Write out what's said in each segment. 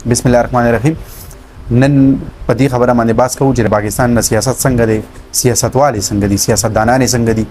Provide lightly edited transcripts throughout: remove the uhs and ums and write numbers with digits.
بسم الله الرحمن الرحیم. نن په دې خبره باندې باس کوو چې پاکستان نه سیاست څنګه دی، سیاستوالې څنګه دي، سیاستدانان څنګه دي.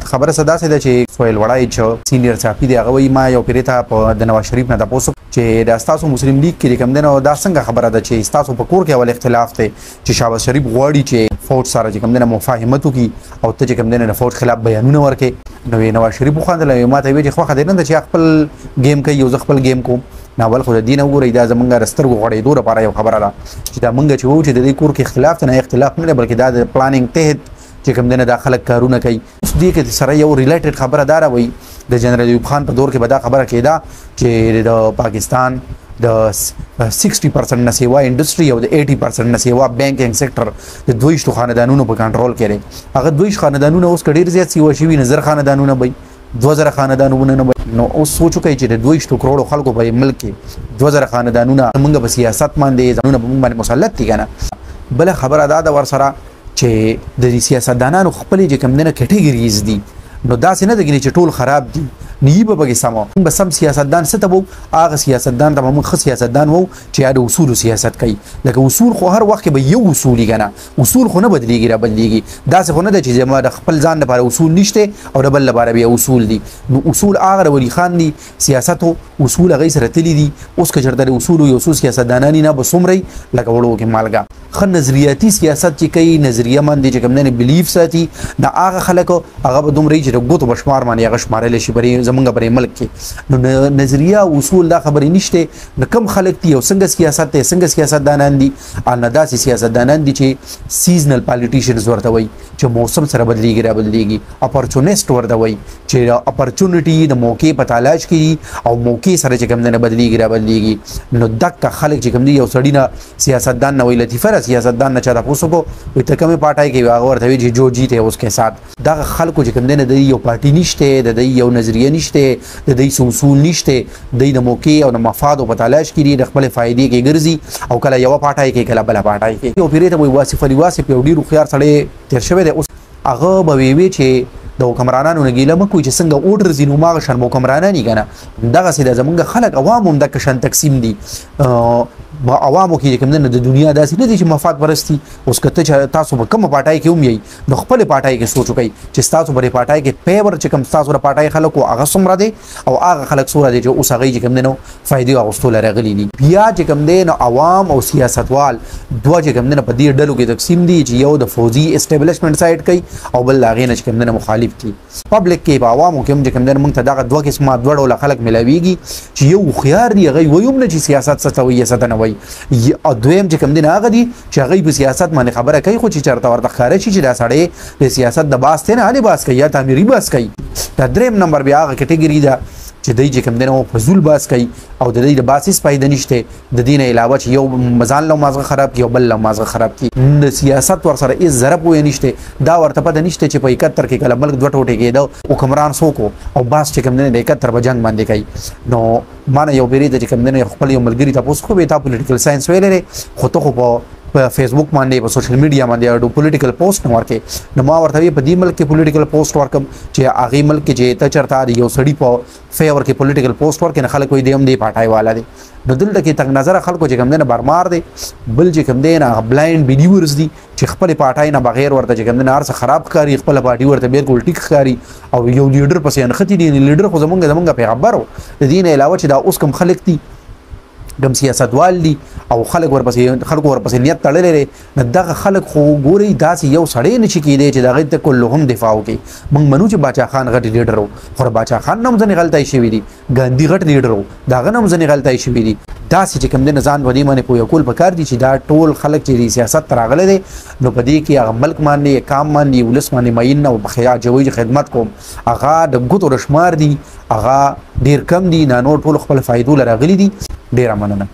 خبره صدا سي ده چې سویل وړای چې سینیئر صحافي دی هغه وایي ما یو پیریته په د نواز شریف نه تاسو چې د تاسو مسلم لیگ کې کوم دنه دا څنګه خبره ده چې تاسو په کور کې اول اختلاف ته چې شهباز شریف غواړي چې فوج سره کوم دنه مفاهمت وکي او ته چې کوم دنه فوج خلاف بیانونه ورکې نو نواز شریف خو خاندل ما ته وی چې خو خدای نه چې خپل گیم کوي یو خپل گیم کوم ناول خو د دین وګورئ دا زمونږ رسترګو غړېدو لپاره یو خبره ده چې دا مونږ چې وو چې د دې کور کې اختلاف نه اختلاف نه بلکې دا د پلانینګ تحت چې کوم دنه داخله کارونه کوي. اوس دې کې سره یو ریلیټډ خبره دار وي د جنرال ایوب خان په دور کې به دا خبره کېده چې د پاکستان د 60% نه سیوا انډستری او د 80% نه سیوا بانکینګ سېکټر د 22 خاندانونو په کنټرول کې لري. هغه 22 خاندانونه اوس ډېر زیات سیوا شوي نظر خاندانونه به 2000 خاندانونه نو اوس سوچو کوي چې د 22 کروڑو خلکو په ملک کې 2000 خاندانونه موږ په سیاست باندې ځانونه باندې مسلط دي کنه. بل خبره دا د ور سره چې د سیاستدانانو خپل چې کوم نه کټګریز دي نو دا څنګه دي چې ټول خراب دي نیبه بګي سمو بس سم سیاستدان ستبو هغه سیاستدان ته موږ خو سیاستدان وو چې د اصول سیاست کوي لکه اصول خو هر وخت به یو اصولي کنه اصول خو نه بدليږي را بدليږي دا څه خو نه د چې ما د خپل ځان لپاره اصول نشته او د بل لپاره به اصول دي. نو اصول هغه ولی خان دي سیاست اصول غي سره تللی دي اوس که چرته اصول یو سیاستدانان نه بسومري لکه وړو کې مالګه خن نظریاتي سیاست چې کوي نظریه من دي چې کوم نه بلیف ساتي دا هغه خلکو هغه به دومره چې د ګوتو بشمار باندې هغه شمارل شي بری زمونږ بری ملک کې نو نظریه اصول دا خبرې نشته نو کم خلک دي او څنګه سیاست ته څنګه سیاستدانان دي ان داسې سیاستدانان دي چې سیزنل پالیټیشنز ورته وي چې موسم سره بدليږي را بدليږي اپورچونیست ورته وي چې اپورچونټي د موقع په تلاش کې او موقع سره چې کوم نه بدليږي را بدليږي نو دک خلک چې کوم دي یو سړی نه سیاستدان نه وي لطیفه سیاستدان نه چا تاسو کو وي ته کومه پارټای کې هغه ورته وي چې جو جیته اوس کې سات دا خلکو چې کوم نه د یو پارټي نشته د یو نظریه نشته د دې اصول نشته د موقع او د مفاد په تلاش کې د خپل فائدې کې ګرځي او کله یو پارټای کې کله بل پارټای کې یو پیریته وي واسف علي واسف یو ډیر خيار سړی تیر شوی دی اوس هغه به وی چې د حکمرانانو نه ګیله مکو چې څنګه اوډر زینو ماغه شرم حکمرانانی کنه دغه سید زمونږ خلک عوام هم د کشن تقسیم دي با عوامو کې کوم نه د دنیا داسې نه دي چې مفاد پرستی اوس کته تاسو په کوم پټای کې هم یي نو خپل پټای کې سوچو کوي چې تاسو په پټای کې پیور چې کوم تاسو په پټای خلکو هغه سمره دي او هغه خلک سوره دي چې اوس هغه چې کوم نه فائدې اغوستل راغلي دي بیا چې کوم نه عوام او سیاستوال دوه چې کوم نه په دې ډلو کې تقسیم دي چې یو د فوجي اسټابلیشمنت سایډ کوي او بل لاغې نه چې کوم نه مخالف دي. پبلک کې په عوامو کې هم چې کوم نه موږ ته دغه دوه قسمه دوه ډول خلک ملاويږي چې یو خيار دي هغه ويوم نه چې سیاست ستوي ستنوي او دویم چې کوم دین هغه دي چې هغه په سیاست باندې خبره کوي خو چې چرته ورته ښکاري چې دا سړی د سیاست د باس ته نه علي باس کوي یا تعمیري باس کوي. دا دریم نمبر بیا هغه کټګوري ده چې دای چې کوم دین او فزول باس کوي او د دې د باسیس پایده نشته د دین علاوه چې یو مزان له مازغه خراب کی او بل له مازغه خراب کی د سیاست ور سره هیڅ ضرب وې نشته دا ورته پد نشته چې په 71 کې کله ملک دوه ټوټه کېده حکمران سوکو او باس چې کوم دین د 71 په جنگ باندې کوي نو مانه یو بیرې د چې کوم دین خپل یو ملګری تاسو خو به تا پولیټیکل ساينس ویلې خو ته خو په فیسبوک باندې په سوشل میډیا باندې د پولیټیکل پوسټ نه ورکې نو ما ورته په دې ملک کې پولیټیکل پوسټ ورکم چې هغه ملک کې چې ته چرته یو سړی په فیور کې پولیټیکل پوسټ ورکې نه خلک وي دی هم دی پټای والا دي نو دلته کې تنگ نظر خلکو چې کوم نه برمار دي بل چې کوم نه بلایند بلیورز دي چې خپل پټای نه بغیر ورته چې کوم نه ارس خراب کاری خپل پارټي ورته بالکل ټیک کاری او یو لیډر پسې نه ختی دي لیډر خو زمونږ پیغمبرو د دین علاوه چې دا اوس کوم خلک دي کوم سیاستوال دي او خلک ورپسې نیت تړلې نه دغه خلک خو ګوري داسې یو سړی نشي کېدی چې دغه ته کلهم دفاع وکړي. موږ منو چې باچا خان غټ لیډر وو خو باچا خان نوم ځنې غلطای شوی دي ګاندھی غټ لیډر وو داغه نوم ځنې غلطای شوی دي داسې چې کوم د ځان ودی باندې پوی کول پکار دي چې دا ټول خلک چې سیاست تراغله دي نو په دې کې هغه ملک باندې کام باندې ولس باندې ماین او بخیا جوړي خدمت کوم هغه د ګوتو رشمار دي هغه ډیر کم دي نه نور ټول خپل فائدو لراغلي دي. ډیر مننه.